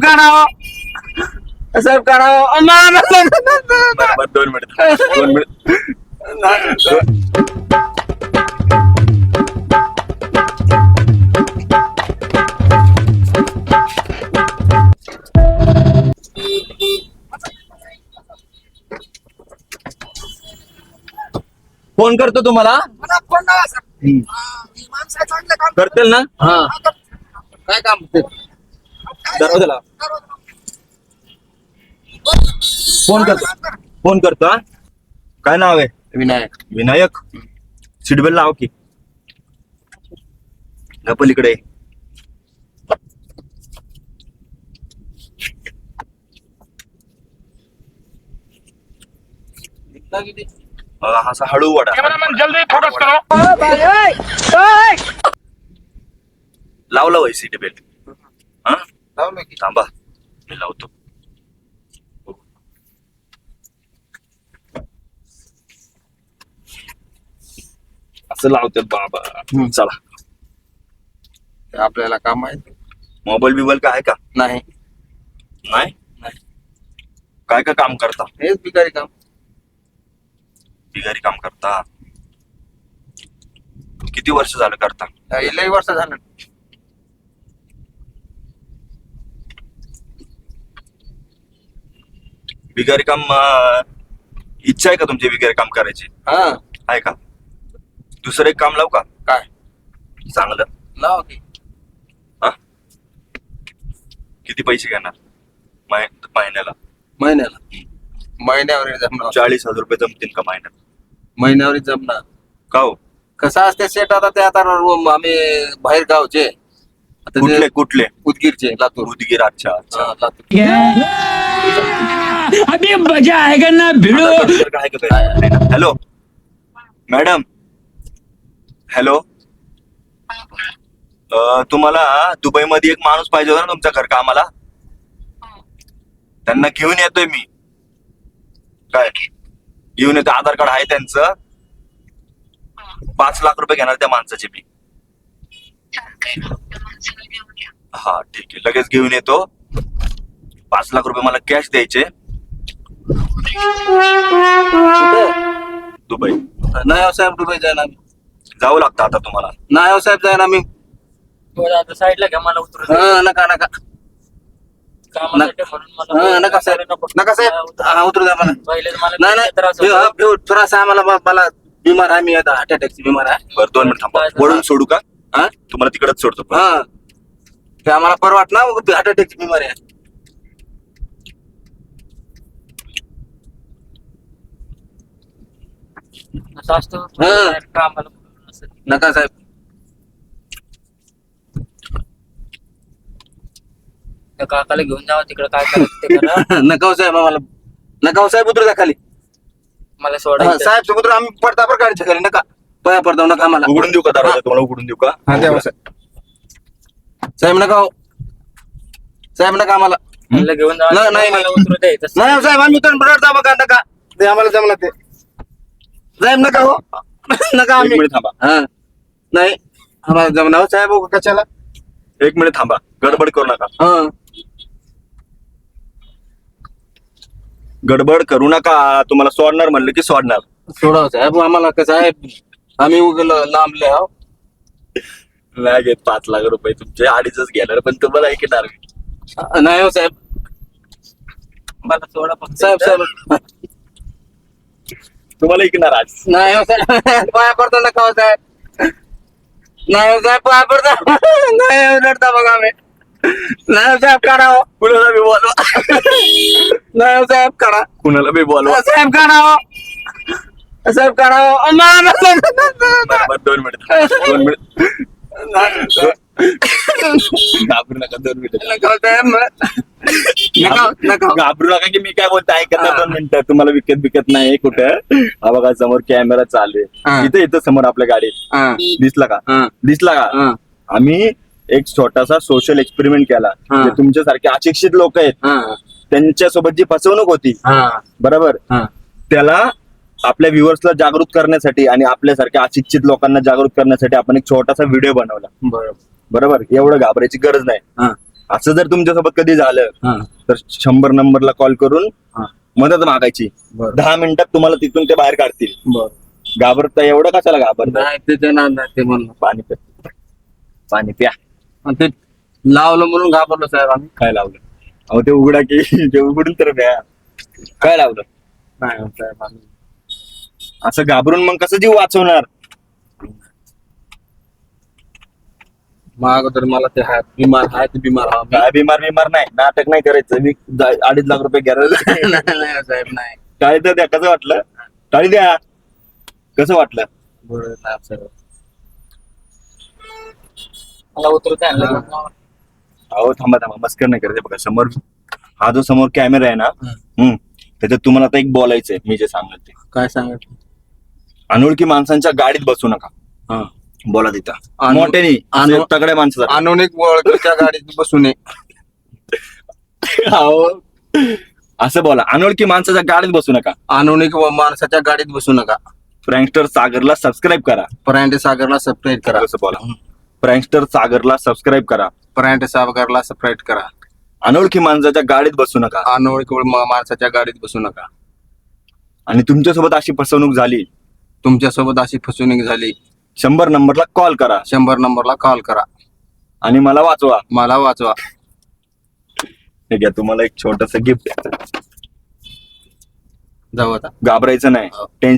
साहेब काढा साहेब काढा. 2 minute 2 minute. Phone करतो तुम्हाला. करतील ना. हा काय काम दरवाजाला फोन करतो हा. काय नाव आहे. विनायक. विनायक. सीटबेल्ट लाव की. पलीकडे असा हळू वाडा. जल्दी फोकस करो. लावला वय सीट बेल्ट. हा लावलं की. थांबा मी लावतो. असं लावतात बाबा. चला आपल्याला काम आहे मोबाईल बिबाईल काय आहे का. नाही. नाही काय काय काम करता. हेच बिकारी काम. बिगारी काम करता. किती वर्ष झालं करता. लई वर्ष झालं. बिगारी काम इच्छा आहे का तुमची बिगारी काम करायची. हा आहे का. दुसरं एक काम लावू का. काय चांगलं लाव की. हा किती पैसे घेणार महिन्याला. महिन्यावर जमणार. 40,000 रुपये जमतील का महिन्यात. महिन्यावर जमणार. का हो. कसं असते सेट आता ते आता आम्ही बाहेर गावचे आता कुठले कुठले. उदगीरचे लातूर. उदगीर. अच्छा अच्छा. हा, लातूर. अभी मजा आएगा ना भिड़ो. Hello madam. हॅलो तुम्हाला दुबईमध्ये एक माणूस पाहिजे होता ना तुमच्या घर कामाला. त्यांना घेऊन येतोय मी. काय घेऊन येतो. आधार कार्ड आहे त्यांचं. 5 लाख रुपये घेणार त्या माणसाचे मी. हा ठीक आहे लगेच घेऊन येतो. 5 लाख रुपये मला कॅश द्यायचे. दुबई. नाही हो साहेब दुबई जायला आम्ही. जावं लागतं आता तुम्हाला. नाही हो साहेब जायला आम्ही. साईडला घ्या मला उतरू. हा नका नका नका साहेब. नका साहेब. हा उतरू द्या मला. नाही नाही थोडासा आम्हाला मला बिमार आहे. मी आता हार्ट अटॅकची बिमार आहे. बरं 2 मिनिट थांबा. वळून सोडू का. हा तुम्हाला तिकडच सोडतो. हा ते आम्हाला परवाट ना हार्ट अटॅकची बिमारी आहे. नका साहेब. काकाला घेऊन जावा तिकडे काय करायचं ते करा. नका हो साहेब आम्हाला. नका हो साहेब उतरू द्या खाली. मला सोडा. हा, साहेब समुद्र आम्ही पडता पर गाडीच्या खाली. नका पया पडता नका आम्हाला. उघडून देऊ का दरवाजा तुम्हाला. उघडून देऊ का. हा द्या साहेब. साहेब नका हो साहेब नका आम्हाला. मला घेऊन जावा. नाही, नाही, मला उतरू द्यायचं. नाही हो साहेब आम्ही उतरून पडता बघा. नका ते आम्हाला जमलं ते. साहेब नका हो नका एक आम्ही. मिनिट थांबा. हा नाही आम्हाला जमणार हो साहेब कशाला. 1 मिनिट थांबा. गडबड करू नका. हा गडबड करू नका. तुम्हाला सोडणार म्हणलं की सोडणार. सोडा हो साहेब आम्हाला कसं आहे आम्ही लांबले आहो. नाही घेत 5 लाख रुपये तुमचे. 2.5च घेणार पण तुम्हाला ऐकणार मी. नाही हो साहेब. मला सोडा फक्त. साहेब साहेब तुम्हाला ऐकणार आज. नाही हो साहेब पाया पडतो नका हो साहेब. नाही हो साहेब पाया पडतो. नाही हो रडता बघा आम्ही. नाही हो साहेब काढा हो. कुणाला बी बोलवा. नाही हो साहेब काढा. कुणाला बी बोलवा. साहेब काढा हो. साहेब काढा हो. बरं 2 मिनिट 2 मिनिट. घाबरू नका. 2 मिनिट. नका हो साहेब. नका नका घाबरू नका की मी काय बोलतो ऐकत नाही. 2 मिनिटं. तुम्हाला विकत नाही कुठं. हा बघा समोर कॅमेरा चालू हा. आहे. इथं समोर आपल्या गाडीत. हा दिसला का. हा दिसला का. हा आम्ही एक छोटासा सोशल एक्सपेरिमेंट केला. हा. जे तुमच्यासारखे अशिक्षित लोक आहेत हा त्यांच्यासोबत जी फसवणूक होती हा बरोबर हा त्याला आपल्या व्ह्युअर्सला जागृत करण्यासाठी आणि आपल्यासारख्या अशिक्षित लोकांना जागृत करण्यासाठी आपण एक छोटासा व्हिडिओ बनवला. बरोबर. बरोबर. एवढं घाबरायची गरज नाही. हा असं जर तुमच्यासोबत कधी झालं हा. तर 100 नंबरला कॉल करून हा. मदत मागायची. बरं. 10 मिनिटात तुम्हाला तिथून ते बाहेर काढतील. घाबरता एवढं कशाला घाबरता? नाही ते देणार नाही ते म्हणलं. पाणी प्या, पाणी प्या. आणि ते लावलं म्हणून घाबरलो साहेब आम्ही. काय लावलं? अहो ते उघडा की ते उघडून तर प्या. काय लावलं? नाही हो साहेब आम्ही. असं घाबरून मग कसं जीव वाचवणार? मग अगोदर मला ते बिमार हा मी. काय बिमार नाही, नाटक नाही करायचं. मी 2.5 लाख रुपये घ्यायला नाही हो साहेब नाही. टाळी तर द्या. कसं वाटलं? टाळी द्या. कसं वाटलं? बरं नाही साहेब. मला उतरत आणलं घेऊन जावं. अहो थांबा मस्कर नाही करायचं. बघा समोर हा जो समोर कॅमेरा आहे ना, हं. त्याच्यात तुम्हाला आता एक बोलायचंय. मी जे सांगत ते काय सांगायचं? अनोळखी माणसांच्या गाडीत बसू नका. हा. बोला तिथं अनु- मोठ्याने अनु- तगड्या माणसाचा. अनोनिक ओळखीच्या गाडीत बसू नये. अहो, असं बोला. अनोळखी माणसाच्या गाडीत बसू नका. अनोनिक माणसाच्या गाडीत बसू नका. प्रँकस्टर सागरला सबस्क्राईब करा. परांडे सागरला सबस्क्राईब करा. कसं बोला? प्रँकस्टर सागरला सबस्क्राईब करा. परांडे सागरला सबस्क्राईब करा. अनोळखी माणसाच्या गाडीत बसू नका. अनोळखी माणसाच्या गाडीत बसू नका. आणि तुमच्यासोबत अशी फसवणूक झाली, तुमच्यासोबत अशी फसवणूक झाली, 100 नंबरला कॉल करा 100 नंबरला कॉल करा. आणि मला वाचवा. मला वाचवा. हे घ्या, तुम्हाला एक छोटस गिफ्ट. जाऊ आता. घाबरायचं नाही. हो. टेन्शन